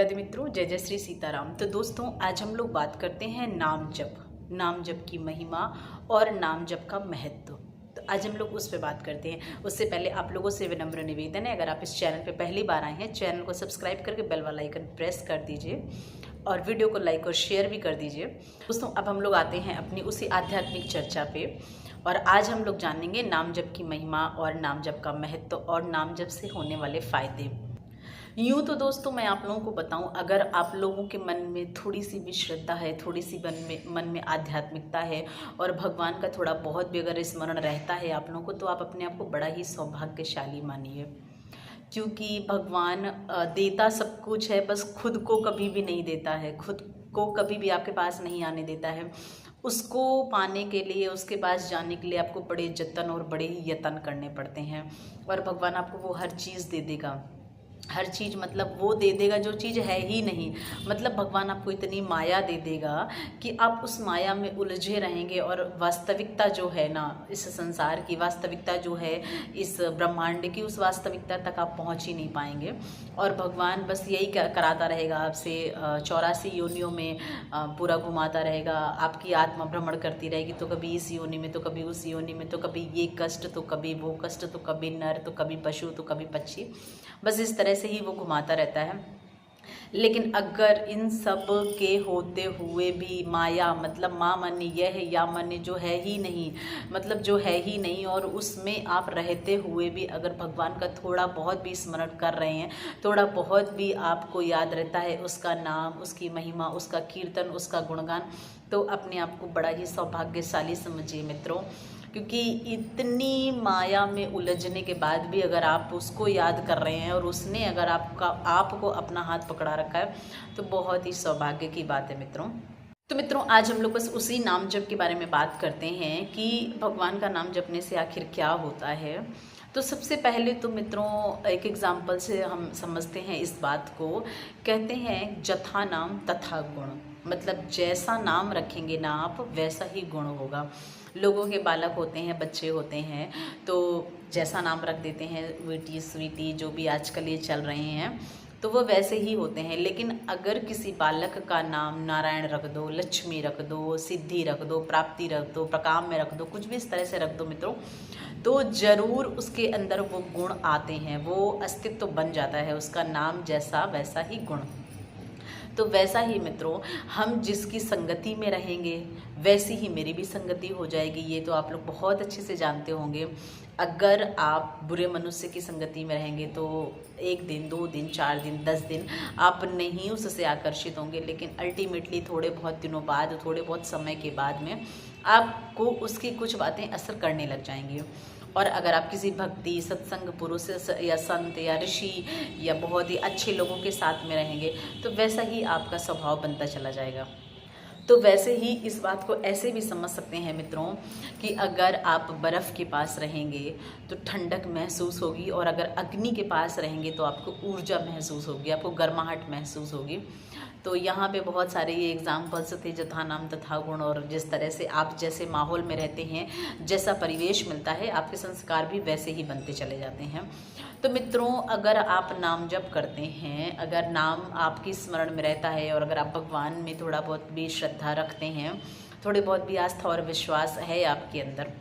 राधे मित्रों, जय जय श्री सीताराम। तो दोस्तों, आज हम लोग बात करते हैं नाम जप की महिमा और नाम जप का महत्व। तो आज हम लोग उस पर बात करते हैं। उससे पहले आप लोगों से विनम्र निवेदन है, अगर आप इस चैनल पे पहली बार आए हैं, चैनल को सब्सक्राइब करके बेल वाला आइकन प्रेस कर दीजिए और वीडियो को लाइक और शेयर भी कर दीजिए। दोस्तों, अब हम लोग आते हैं अपनी उसी आध्यात्मिक चर्चा पे, और आज हम लोग जानेंगे नाम जप की महिमा और नाम जप का महत्व और नाम जप से होने वाले फ़ायदे। यूँ तो दोस्तों, मैं आप लोगों को बताऊं, अगर आप लोगों के मन में थोड़ी सी भी श्रद्धा है, थोड़ी सी मन में आध्यात्मिकता है और भगवान का थोड़ा बहुत भी अगर स्मरण रहता है आप लोगों को, तो आप अपने आप को बड़ा ही सौभाग्यशाली मानिए। क्योंकि भगवान देता सब कुछ है, बस खुद को कभी भी नहीं देता है, खुद को कभी भी आपके पास नहीं आने देता है। उसको पाने के लिए, उसके पास जाने के लिए आपको बड़े जतन और बड़े ही यत्न करने पड़ते हैं, और भगवान आपको वो हर चीज़ दे देगा। हर चीज़ मतलब वो दे देगा जो चीज़ है ही नहीं। मतलब भगवान आपको इतनी माया दे देगा कि आप उस माया में उलझे रहेंगे, और वास्तविकता जो है ना, इस संसार की वास्तविकता जो है, इस ब्रह्मांड की, उस वास्तविकता तक आप पहुंच ही नहीं पाएंगे। और भगवान बस यही कराता रहेगा आपसे, 84 योनियों में पूरा घुमाता रहेगा। आपकी आत्मा भ्रमण करती रहेगी, तो कभी इस योनि में, तो कभी उस योनि में, तो कभी ये कष्ट, तो कभी वो कष्ट, तो कभी नर, तो कभी पशु, तो कभी पक्षी। बस इस तरह से ही वो घुमाता रहता है। लेकिन अगर इन सब के होते हुए भी माया, मतलब माँ माने यह है, या माने जो है ही नहीं, मतलब जो है ही नहीं, और उसमें आप रहते हुए भी अगर भगवान का थोड़ा बहुत भी स्मरण कर रहे हैं, थोड़ा बहुत भी आपको याद रहता है उसका नाम, उसकी महिमा, उसका कीर्तन, उसका गुणगान, तो अपने आप को बड़ा ही सौभाग्यशाली समझिए मित्रों। क्योंकि इतनी माया में उलझने के बाद भी अगर आप उसको याद कर रहे हैं और उसने अगर आपको अपना हाथ पकड़ा रखा है, तो बहुत ही सौभाग्य की बात है मित्रों। तो मित्रों, आज हम लोग बस उसी नाम जप के बारे में बात करते हैं कि भगवान का नाम जपने से आखिर क्या होता है। तो सबसे पहले तो मित्रों, एक एग्जाम्पल से हम समझते हैं इस बात को। कहते हैं जथा नाम तथा गुण, मतलब जैसा नाम रखेंगे ना आप, वैसा ही गुण होगा। लोगों के बालक होते हैं, बच्चे होते हैं, तो जैसा नाम रख देते हैं, बेटी स्वीटी, जो भी आजकल ये चल रहे हैं, तो वो वैसे ही होते हैं। लेकिन अगर किसी बालक का नाम नारायण रख दो, लक्ष्मी रख दो, सिद्धि रख दो, प्राप्ति रख दो, प्रकाम में रख दो, कुछ भी इस तरह से रख दो मित्रों, तो ज़रूर उसके अंदर वो गुण आते हैं, वो अस्तित्व बन जाता है। उसका नाम जैसा वैसा ही गुण। तो वैसा ही मित्रों, हम जिसकी संगति में रहेंगे वैसी ही मेरी भी संगति हो जाएगी। ये तो आप लोग बहुत अच्छे से जानते होंगे। अगर आप बुरे मनुष्य की संगति में रहेंगे तो 1 दिन, 2 दिन, 4 दिन, 10 दिन आप नहीं उससे आकर्षित होंगे, लेकिन अल्टीमेटली थोड़े बहुत दिनों बाद, थोड़े बहुत समय के बाद में आपको उसकी कुछ बातें असर करने लग जाएंगी। और अगर आप किसी भक्ति, सत्संग पुरुष या संत या ऋषि या बहुत ही अच्छे लोगों के साथ में रहेंगे, तो वैसा ही आपका स्वभाव बनता चला जाएगा। तो वैसे ही इस बात को ऐसे भी समझ सकते हैं मित्रों कि अगर आप बर्फ़ के पास रहेंगे तो ठंडक महसूस होगी, और अगर अग्नि के पास रहेंगे तो आपको ऊर्जा महसूस होगी, आपको गर्माहट महसूस होगी। तो यहाँ पे बहुत सारे ये एग्जाम्पल्स थे, जथा नाम तथा गुण, और जिस तरह से आप जैसे माहौल में रहते हैं, जैसा परिवेश मिलता है, आपके संस्कार भी वैसे ही बनते चले जाते हैं। तो मित्रों, अगर आप नाम जप करते हैं, अगर नाम आपकी स्मरण में रहता है, और अगर आप भगवान में थोड़ा बहुत भी श्रद्धा रखते हैं, थोड़ी बहुत भी आस्था और विश्वास है आपके अंदर,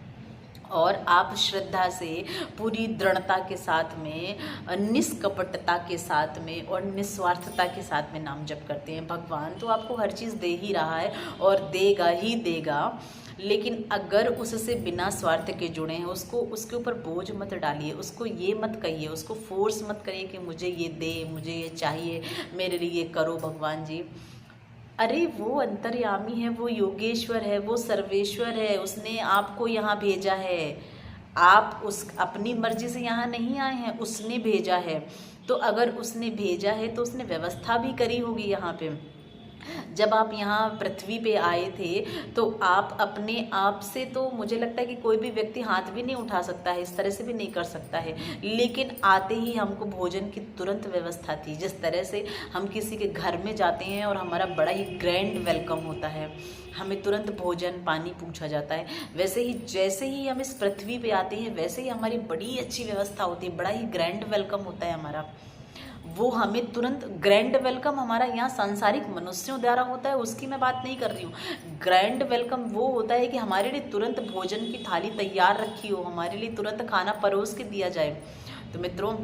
और आप श्रद्धा से पूरी दृढ़ता के साथ में, निष्कपटता के साथ में और निस्वार्थता के साथ में नाम जप करते हैं, भगवान तो आपको हर चीज़ दे ही रहा है और देगा ही देगा। लेकिन अगर उससे बिना स्वार्थ के जुड़े हैं, उसके ऊपर बोझ मत डालिए, उसको ये मत कहिए, उसको फोर्स मत करिए कि मुझे ये दे, मुझे ये चाहिए, मेरे लिए करो भगवान जी। अरे वो अंतर्यामी है, वो योगेश्वर है, वो सर्वेश्वर है, उसने आपको यहाँ भेजा है। आप उस अपनी मर्जी से यहाँ नहीं आए हैं, उसने भेजा है। तो अगर उसने भेजा है तो उसने व्यवस्था भी करी होगी यहाँ पे। जब आप यहाँ पृथ्वी पे आए थे तो आप अपने आप से, तो मुझे लगता है कि कोई भी व्यक्ति हाथ भी नहीं उठा सकता है, इस तरह से भी नहीं कर सकता है। लेकिन आते ही हमको भोजन की तुरंत व्यवस्था थी। जिस तरह से हम किसी के घर में जाते हैं और हमारा बड़ा ही ग्रैंड वेलकम होता है, हमें तुरंत भोजन पानी पूछा जाता है, वैसे ही जैसे ही हम इस पृथ्वी पे आते हैं वैसे ही हमारी बड़ी अच्छी व्यवस्था होती है, बड़ा ही ग्रैंड वेलकम होता है हमारा। वो हमें तुरंत ग्रैंड वेलकम हमारा यहाँ सांसारिक मनुष्यों द्वारा होता है, उसकी मैं बात नहीं कर रही हूँ। ग्रैंड वेलकम वो होता है कि हमारे लिए तुरंत भोजन की थाली तैयार रखी हो, हमारे लिए तुरंत खाना परोस के दिया जाए। तो मित्रों,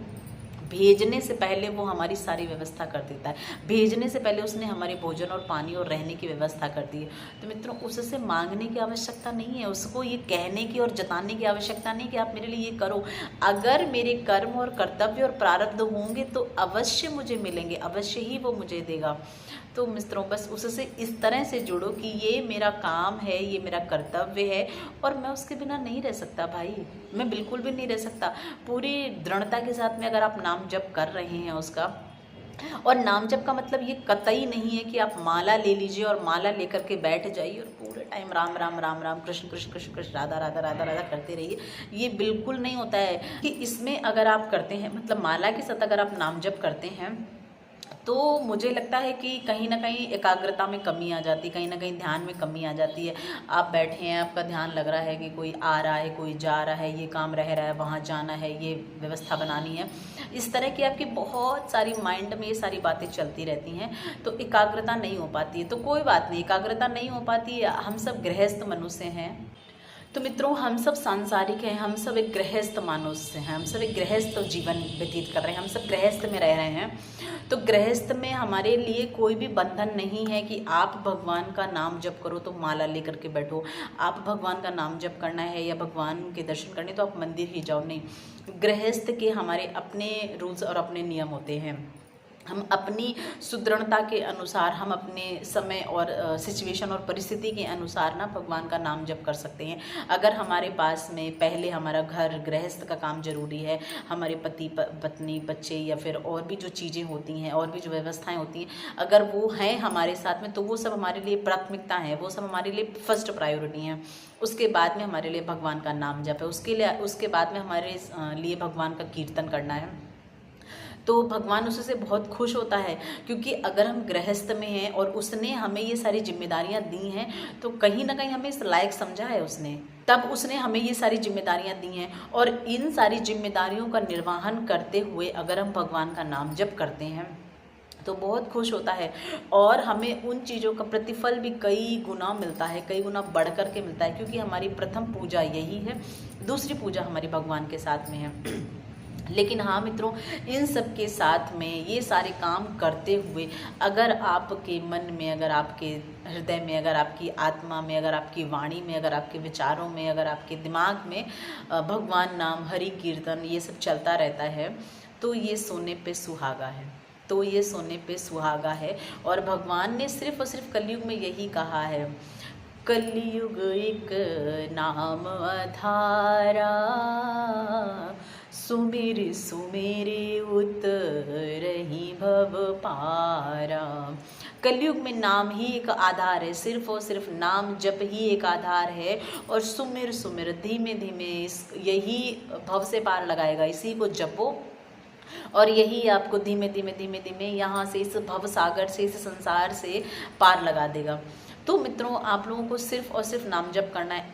भेजने से पहले वो हमारी सारी व्यवस्था कर देता है, भेजने से पहले उसने हमारे भोजन और पानी और रहने की व्यवस्था कर दी है। तो मित्रों, उससे मांगने की आवश्यकता नहीं है, उसको ये कहने की और जताने की आवश्यकता नहीं कि आप मेरे लिए ये करो। अगर मेरे कर्म और कर्तव्य और प्रारब्ध होंगे तो अवश्य मुझे मिलेंगे, अवश्य ही वो मुझे देगा। तो मित्रों, बस उससे इस तरह से जुड़ो कि ये मेरा काम है, ये मेरा कर्तव्य है और मैं उसके बिना नहीं रह सकता भाई, मैं बिल्कुल भी नहीं रह सकता। पूरी दृढ़ता के साथ में अगर आप नाम जप कर रहे हैं उसका, और नाम जप का मतलब ये कतई नहीं है कि आप माला ले लीजिए और माला लेकर के बैठ जाइए और पूरे टाइम राम राम राम राम कृष्ण कृष्ण कृष्ण कृष्ण राधा राधा राधा राधा करते रहिए। ये बिल्कुल नहीं होता है कि इसमें अगर आप करते हैं, मतलब माला के साथ अगर आप नाम जप करते हैं तो मुझे लगता है कि कहीं ना कहीं एकाग्रता में कमी आ जाती है, कहीं ना कहीं ध्यान में कमी आ जाती है। आप बैठे हैं, आपका ध्यान लग रहा है कि कोई आ रहा है, कोई जा रहा है, ये काम रह रहा है, वहाँ जाना है, ये व्यवस्था बनानी है, इस तरह की आपकी बहुत सारी माइंड में ये सारी बातें चलती रहती हैं, तो एकाग्रता नहीं हो पाती है। तो कोई बात नहीं, एकाग्रता नहीं हो पाती है, हम सब गृहस्थ मनुष्य हैं। तो मित्रों, हम सब सांसारिक हैं, हम सब एक गृहस्थ मनुष्य हैं, हम सब एक गृहस्थ जीवन व्यतीत कर रहे हैं, हम सब गृहस्थ में रह रहे हैं। तो गृहस्थ में हमारे लिए कोई भी बंधन नहीं है कि आप भगवान का नाम जप करो तो माला लेकर के बैठो, आप भगवान का नाम जप करना है या भगवान के दर्शन करने तो आप मंदिर ही जाओ, नहीं। गृहस्थ के हमारे अपने रूल्स और अपने नियम होते हैं। हम अपनी सुदृढ़ता के अनुसार, हम अपने समय और सिचुएशन और परिस्थिति के अनुसार ना भगवान का नाम जप कर सकते हैं। अगर हमारे पास में पहले हमारा घर गृहस्थ का काम जरूरी है, हमारे पति पत्नी बच्चे या फिर और भी जो चीज़ें होती हैं और भी जो व्यवस्थाएं होती हैं, अगर वो हैं हमारे साथ में तो वो सब हमारे लिए प्राथमिकता है, वो सब हमारे लिए फर्स्ट प्रायोरिटी हैं। उसके बाद में हमारे लिए भगवान का नाम जप है, उसके बाद में हमारे लिए भगवान का कीर्तन करना है। तो भगवान उससे बहुत खुश होता है, क्योंकि अगर हम गृहस्थ में हैं और उसने हमें ये सारी जिम्मेदारियां दी हैं तो कहीं ना कहीं हमें इस लायक समझा है उसने, तब उसने हमें ये सारी जिम्मेदारियां दी हैं। और इन सारी जिम्मेदारियों का निर्वहन करते हुए अगर हम भगवान का नाम जप करते हैं तो बहुत खुश होता है और हमें उन चीज़ों का प्रतिफल भी कई गुना मिलता है, कई गुना बढ़ कर के मिलता है, क्योंकि हमारी प्रथम पूजा यही है, दूसरी पूजा हमारी भगवान के साथ में है। लेकिन हाँ मित्रों, इन सब के साथ में ये सारे काम करते हुए अगर आपके मन में, अगर आपके हृदय में, अगर आपकी आत्मा में, अगर आपकी वाणी में, अगर आपके विचारों में, अगर आपके दिमाग में भगवान नाम, हरि कीर्तन ये सब चलता रहता है तो ये सोने पे सुहागा है, तो ये सोने पे सुहागा है। और भगवान ने सिर्फ और सिर्फ कलयुग में यही कहा है, कलयुग एक नाम आधारा, सुमिर सुमिर उतरहि भव पारा। कलयुग में नाम ही एक आधार है, सिर्फ और सिर्फ नाम जप ही एक आधार है। और सुमिर सुमिर धीमे धीमे यही भव से पार लगाएगा, इसी को जपो और यही आपको धीमे धीमे धीमे धीमे यहाँ से, इस भव सागर से, इस संसार से पार लगा देगा। तो मित्रों, आप लोगों को सिर्फ और सिर्फ नाम जप करना है।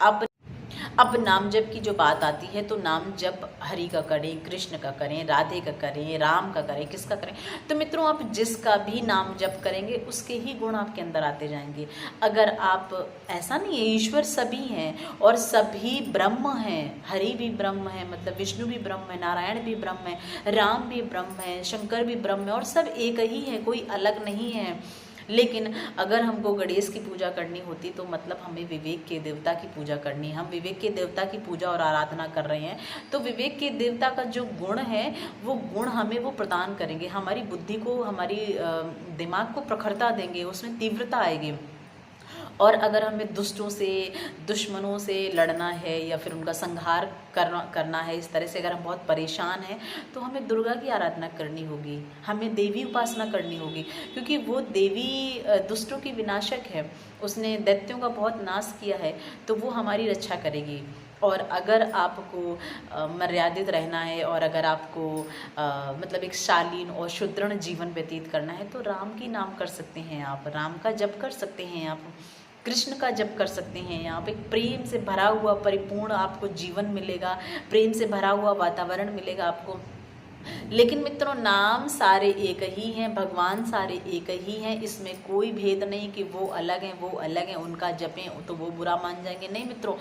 अब नाम जप की जो बात आती है तो नाम जप हरि का करें, कृष्ण का करें, राधे का करें, राम का करें, किसका करें। तो मित्रों, आप जिसका भी नाम जप करेंगे उसके ही गुण आपके अंदर आते जाएंगे। अगर आप, ऐसा नहीं है, ईश्वर सभी हैं और सभी ब्रह्म हैं, हरि भी ब्रह्म है, मतलब विष्णु भी ब्रह्म है, नारायण भी ब्रह्म है, राम भी ब्रह्म है, शंकर भी ब्रह्म है और सब एक ही है, कोई अलग नहीं है। लेकिन अगर हमको गणेश की पूजा करनी होती तो मतलब हमें विवेक के देवता की पूजा करनी है, हम विवेक के देवता की पूजा और आराधना कर रहे हैं, तो विवेक के देवता का जो गुण है वो गुण हमें वो प्रदान करेंगे, हमारी बुद्धि को, हमारी दिमाग को प्रखरता देंगे, उसमें तीव्रता आएगी। और अगर हमें दुष्टों से, दुश्मनों से लड़ना है या फिर उनका संहार करना है, इस तरह से अगर हम बहुत परेशान हैं तो हमें दुर्गा की आराधना करनी होगी, हमें देवी उपासना करनी होगी, क्योंकि वो देवी दुष्टों की विनाशक है, उसने दैत्यों का बहुत नाश किया है, तो वो हमारी रक्षा करेगी। और अगर आपको मर्यादित रहना है और अगर आपको मतलब एक शालीन और सुदृढ़ जीवन व्यतीत करना है तो राम की नाम कर सकते हैं आप, राम का जप कर सकते हैं आप, कृष्ण का जप कर सकते हैं आप। एक प्रेम से भरा हुआ परिपूर्ण आपको जीवन मिलेगा, प्रेम से भरा हुआ वातावरण मिलेगा आपको, लेकिन मित्रों नाम सारे एक ही हैं, भगवान सारे एक ही हैं, इसमें कोई भेद नहीं कि वो अलग हैं वो अलग हैं, उनका जपें तो वो बुरा मान जाएंगे। नहीं मित्रों,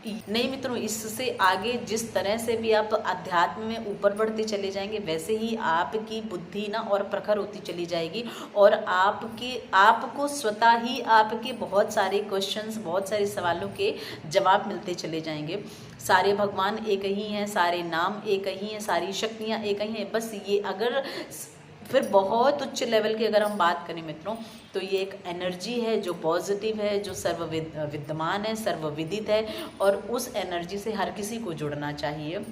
नहीं मित्रों, इससे आगे जिस तरह से भी आप अध्यात्म में ऊपर बढ़ते चले जाएंगे वैसे ही आपकी बुद्धि ना और प्रखर होती चली जाएगी और आपको स्वतः ही आपके बहुत सारे क्वेश्चंस, बहुत सारे सवालों के जवाब मिलते चले जाएंगे। सारे भगवान एक ही हैं, सारे नाम एक ही हैं, सारी शक्तियाँ एक ही हैं। बस ये अगर फिर बहुत उच्च लेवल की अगर हम बात करें मित्रों, तो ये एक एनर्जी है जो पॉजिटिव है, जो विद्यमान है, सर्वविदित है, और उस एनर्जी से हर किसी को जुड़ना चाहिए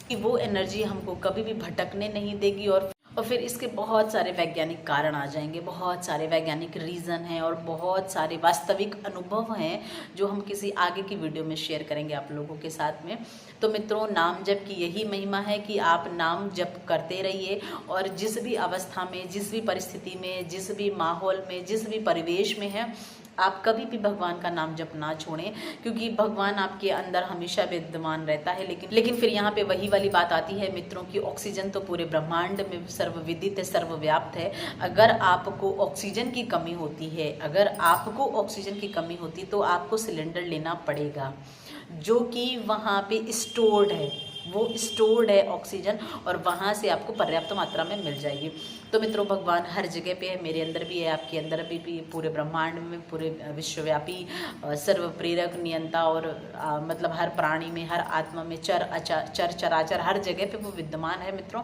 कि वो एनर्जी हमको कभी भी भटकने नहीं देगी। और फिर इसके बहुत सारे वैज्ञानिक कारण आ जाएंगे, बहुत सारे वैज्ञानिक रीज़न हैं और बहुत सारे वास्तविक अनुभव हैं जो हम किसी आगे की वीडियो में शेयर करेंगे आप लोगों के साथ में। तो मित्रों, नाम जप की यही महिमा है कि आप नाम जप करते रहिए और जिस भी अवस्था में, जिस भी परिस्थिति में, जिस भी माहौल में, जिस भी परिवेश में है, आप कभी भी भगवान का नाम जप ना छोड़ें, क्योंकि भगवान आपके अंदर हमेशा विद्यमान रहता है। लेकिन फिर यहाँ पे वही वाली बात आती है मित्रों की ऑक्सीजन तो पूरे ब्रह्मांड में सर्वविदित है, सर्वव्याप्त है। अगर आपको ऑक्सीजन की कमी होती है, अगर आपको ऑक्सीजन की कमी होती तो आपको सिलेंडर लेना पड़ेगा, जो कि वहाँ पे स्टोर्ड है, वो स्टोर्ड है ऑक्सीजन, और वहाँ से आपको पर्याप्त मात्रा में मिल जाएगी। तो मित्रों, भगवान हर जगह पे है, मेरे अंदर भी है, आपके अंदर भी, पूरे ब्रह्मांड में, पूरे विश्वव्यापी, सर्व प्रेरक, नियंता, और मतलब हर प्राणी में, हर आत्मा में, चर चराचर हर जगह पे वो विद्यमान है मित्रों।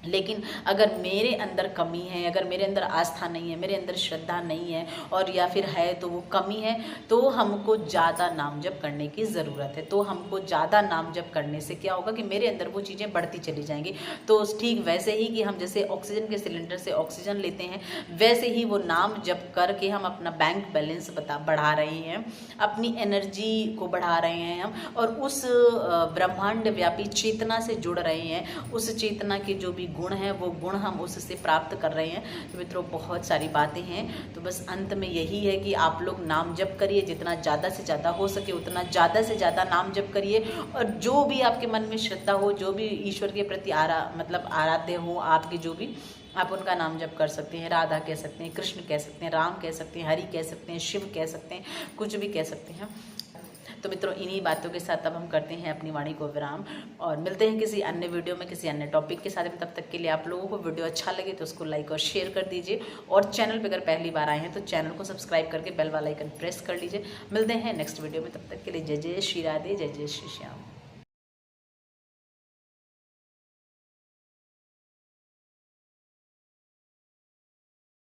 लेकिन अगर मेरे अंदर कमी है, अगर मेरे अंदर आस्था नहीं है, मेरे अंदर श्रद्धा नहीं है, और या फिर है तो वो कमी है, तो हमको ज़्यादा नाम जप करने की ज़रूरत है। तो हमको ज़्यादा नाम जप करने से क्या होगा कि मेरे अंदर वो चीज़ें बढ़ती चली जाएंगी। तो ठीक वैसे ही कि हम जैसे ऑक्सीजन के सिलेंडर से ऑक्सीजन लेते हैं, वैसे ही वो नाम जप करके हम अपना बैंक बैलेंस बढ़ा रहे हैं, अपनी एनर्जी को बढ़ा रहे हैं हम, और उस ब्रह्मांड व्यापी चेतना से जुड़ रहे हैं। उस चेतना के जो भी गुण है वो गुण हम उससे प्राप्त कर रहे हैं। तो मित्रों, बहुत सारी बातें हैं। तो बस अंत में यही है कि आप लोग नाम जप करिए, जितना ज़्यादा से ज़्यादा हो सके उतना ज़्यादा से ज़्यादा नाम जप करिए, और जो भी आपके मन में श्रद्धा हो, जो भी ईश्वर के प्रति आराध्य हो आपके, जो भी आप उनका नाम जप कर सकते हैं। राधा कह सकते हैं, कृष्ण कह सकते हैं, राम कह सकते हैं, हरि कह सकते हैं, शिव कह सकते हैं, कुछ भी कह सकते हैं। तो मित्रों, इन्हीं बातों के साथ अब हम करते हैं अपनी वाणी को विराम, और मिलते हैं किसी अन्य वीडियो में, किसी अन्य टॉपिक के साथ में। तब तक के लिए आप लोगों को वीडियो अच्छा लगे तो उसको लाइक और शेयर कर दीजिए, और चैनल पर अगर पहली बार आए हैं तो चैनल को सब्सक्राइब करके बेल वाला आइकन प्रेस कर लीजिए। मिलते हैं नेक्स्ट वीडियो में, तब तक के लिए जय जय श्री राधे, जय जय श्री श्याम।